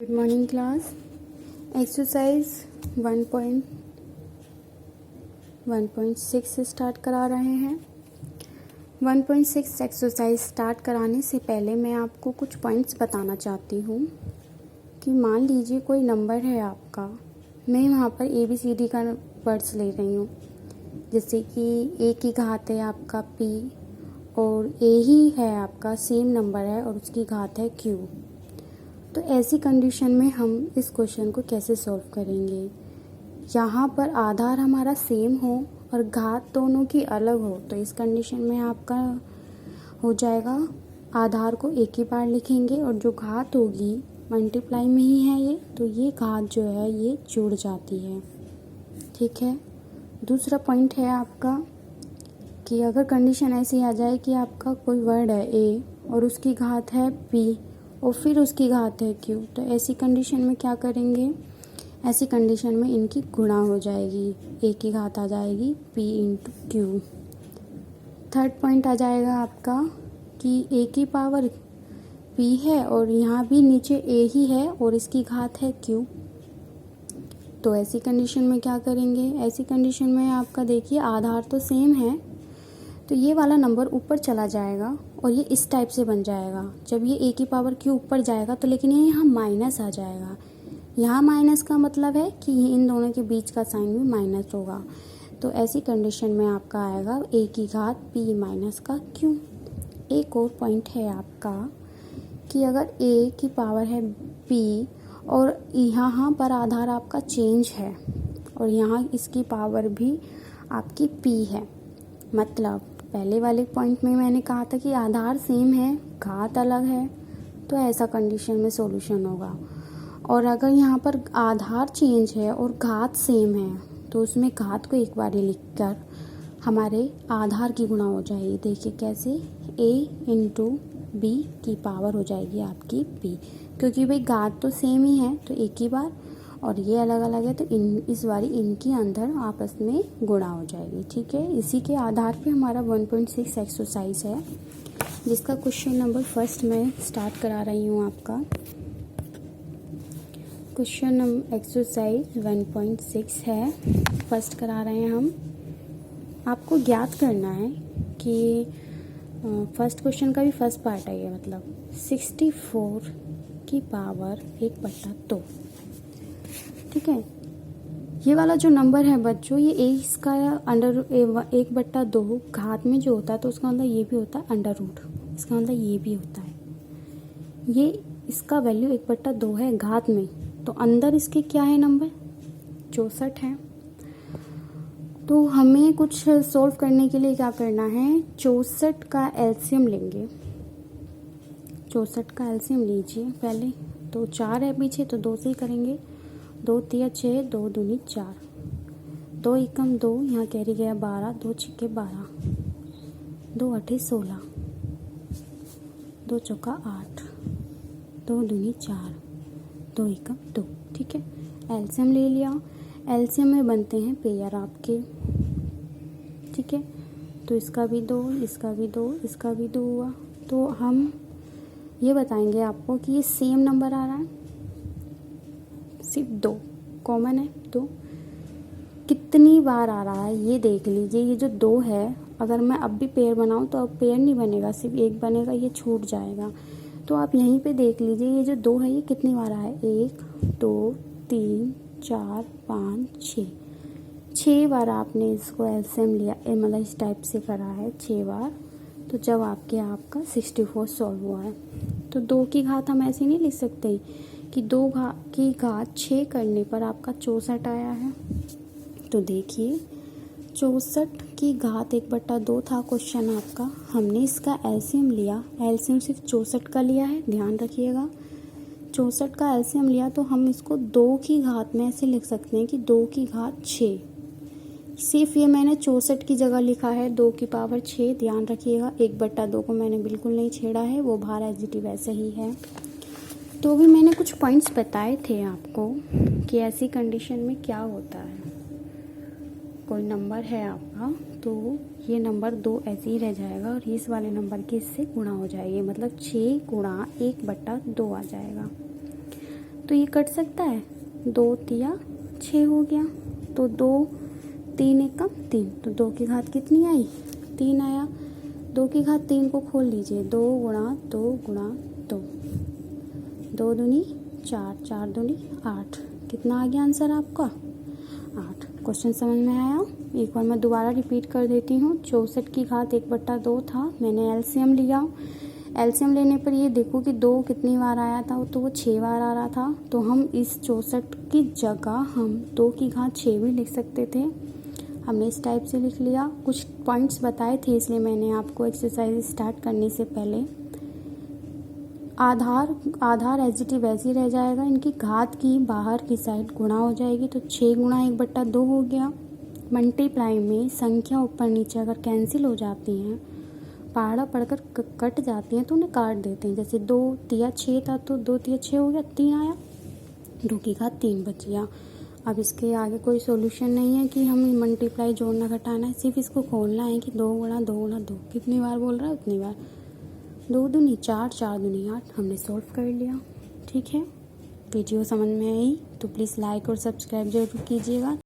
Good morning class. Exercise 1.1.6 से start करा रहे हैं। 1.6 एक्सरसाइज स्टार्ट कराने से पहले मैं आपको कुछ पॉइंट्स बताना चाहती हूँ कि मान लीजिए कोई नंबर है आपका, मैं यहाँ पर ABCD का वर्ड्स ले रही हूँ, जैसे कि A की घात है आपका P और A ही है आपका सेम नंबर है और उसकी घात है Q। तो ऐसी कंडीशन में हम इस क्वेश्चन को कैसे सॉल्व करेंगे। यहाँ पर आधार हमारा सेम हो और घात दोनों की अलग हो, तो इस कंडीशन में आपका हो जाएगा आधार को एक ही बार लिखेंगे और जो घात होगी मल्टीप्लाई में ही है ये, तो ये घात जो है ये जुड़ जाती है। ठीक है। दूसरा पॉइंट है आपका कि अगर कंडीशन ऐसी आ जाए कि आपका कोई वर्ड है A और उसकी घात है P और फिर उसकी घात है Q, तो ऐसी कंडीशन में क्या करेंगे, ऐसी कंडीशन में इनकी गुणा हो जाएगी, A की घात आ जाएगी P into Q। Third point आ जाएगा आपका कि A की पावर P है और यहाँ भी नीचे A ही है और इसकी घात है Q, तो ऐसी कंडीशन में क्या करेंगे, ऐसी कंडीशन में आपका देखिए आधार तो सेम है, तो ये वाला नंबर ऊपर चला जाएगा और ये इस टाइप से बन जाएगा। जब ये A की पावर Q ऊपर जाएगा तो लेकिन ये यहाँ माइनस आ जाएगा। यहाँ माइनस का मतलब है कि इन दोनों के बीच का साइन भी माइनस होगा, तो ऐसी कंडीशन में आपका आएगा A की घात P माइनस का Q। एक और पॉइंट है आपका कि अगर A की पावर है P और यहाँ पर आधार आपका चेंज है और यहाँ इसकी पावर भी आपकी P है, मतलब पहले वाले पॉइंट में मैंने कहा था कि आधार सेम है घात अलग है, तो ऐसा कंडीशन में सॉल्यूशन होगा। और अगर यहाँ पर आधार चेंज है और घात सेम है तो उसमें घात को एक बार ही लिखकर हमारे आधार की गुणा हो जाएगी। देखिए कैसे, A इंटू B की पावर हो जाएगी आपकी P, क्योंकि भाई घात तो सेम ही है तो एक ही बार, और ये अलग अलग है तो इस बारी इनकी अंदर आपस में गुणा हो जाएगी। ठीक है। इसी के आधार पे हमारा 1.6 एक्सरसाइज है, जिसका क्वेश्चन नंबर फर्स्ट मैं स्टार्ट करा रही हूँ आपका। क्वेश्चन नंबर एक्सरसाइज 1.6 है, फर्स्ट करा रहे हैं हम। आपको ज्ञात करना है कि फर्स्ट क्वेश्चन का भी फर्स्ट पार्ट है ये, मतलब 64 की पावर 1/2। ठीक है। ये वाला जो नंबर है बच्चों, ये A इसका अंडर 1/2 घात में जो होता है तो उसका मतलब ये भी होता है अंडर रूट, इसका मतलब ये भी होता है, ये इसका वैल्यू 1/2 है घात में, तो अंदर इसके क्या है नंबर 64 है। तो हमें कुछ सोल्व करने के लिए क्या करना है, 64 का एलसीएम लेंगे। 64 का एलसीएम लीजिए पहले, तो 4 है पीछे तो 2 से ही करेंगे। 2 3 6, 2 दूनी 4, 2 एकम 2, यहाँ कैरी गया 12, 2 छिक्के 12, 2 8 16, 2 चौका 8, 2 दूनी 4, 2 एकम 2। ठीक है। एलसीएम ले लिया, एलसीएम में बनते हैं पेयर आपके। ठीक है। तो इसका भी 2, इसका भी 2, इसका भी 2 हुआ, तो हम ये बताएंगे आपको कि ये सेम नंबर आ रहा है, सिर्फ 2 कॉमन है, तो कितनी बार आ रहा है ये देख लीजिए। ये जो 2 है, अगर मैं अब भी पेयर बनाऊं तो अब पेयर नहीं बनेगा, सिर्फ एक बनेगा, ये छूट जाएगा। तो आप यहीं पे देख लीजिए ये जो 2 है ये कितनी बार आया है, 1 2 3 4 5 6 बार आपने इसको एलसीएम लिया, मतलब इस टाइप से करा है 6 बार। तो जब आपका 64 सॉल्व हुआ है, तो 2 की घात हम ऐसे नहीं लिख सकते कि 2 की घात 6 करने पर आपका 64 आया है। तो देखिए 64 की घात 1/2 था क्वेश्चन आपका, हमने इसका एलसीएम लिया, एलसीएम सिर्फ 64 का लिया है, ध्यान रखिएगा। 64 का एलसीएम लिया तो हम इसको 2 की घात में ऐसे लिख सकते हैं कि 2 की घात 6, सिर्फ ये मैंने 64 की जगह लिखा है 2 की पावर 6, ध्यान रखिएगा। 1/2 को मैंने बिल्कुल नहीं छेड़ा है, वो बाहर एग्जिटिव वैसे ही है। तो भी मैंने कुछ पॉइंट्स बताए थे आपको कि ऐसी कंडीशन में क्या होता है। कोई नंबर है आपका तो ये नंबर 2 ऐसे ही रह जाएगा और इस वाले नंबर के इससे गुणा हो जाएगी, मतलब 6 गुणा 1/2 आ जाएगा। तो ये कट सकता है, 2 तिया 6 हो गया, तो 2 3 एकम 3, तो 2 की घात कितनी आई, 3 आया। 2 की घात 3 को खोल लीजिए, 2 गुणा 2 गुणा 2, 2 दूनी 4, 4 दूनी 8, कितना आ गया आंसर आपका 8। क्वेश्चन समझ में आया? एक बार मैं दोबारा रिपीट कर देती हूँ। 64 की घात 1/2 था, मैंने एलसीएम लिया। एलसीएम लेने पर ये देखो कि 2 कितनी बार आया था, तो वो 6 बार आ रहा था। तो हम इस 64 की जगह हम 2 की घात 6 भी लिख सकते थे। हमने इस टाइप से लिख लिया। कुछ पॉइंट्स बताए थे इसलिए मैंने आपको एक्सरसाइज स्टार्ट करने से पहले। आधार एज इट इज वैसे ही रह जाएगा, इनकी घात की बाहर की साइड गुणा हो जाएगी, तो 6 गुणा 1/2 हो गया। मल्टीप्लाई में संख्या ऊपर नीचे अगर कैंसिल हो जाती हैं, पहाड़ा पढ़कर कट जाती हैं, तो उन्हें काट देते हैं। जैसे 2 तिया 6 था, तो 2 तिया 6 हो गया, 3 आया, 2 की घात 3 बच गया। अब इसके आगे कोई सॉल्यूशन नहीं है कि हमें मल्टीप्लाई जोड़ना घटाना है, सिर्फ इसको खोलना है कि 2 गुणा 2 गुणा 2 कितनी बार बोल रहा है उतनी बार। 2 दूनी 4, 4 दूनी 8, हमने सॉल्व कर लिया। ठीक है, वीडियो समझ में आई तो प्लीज़ लाइक और सब्सक्राइब जरूर कीजिएगा।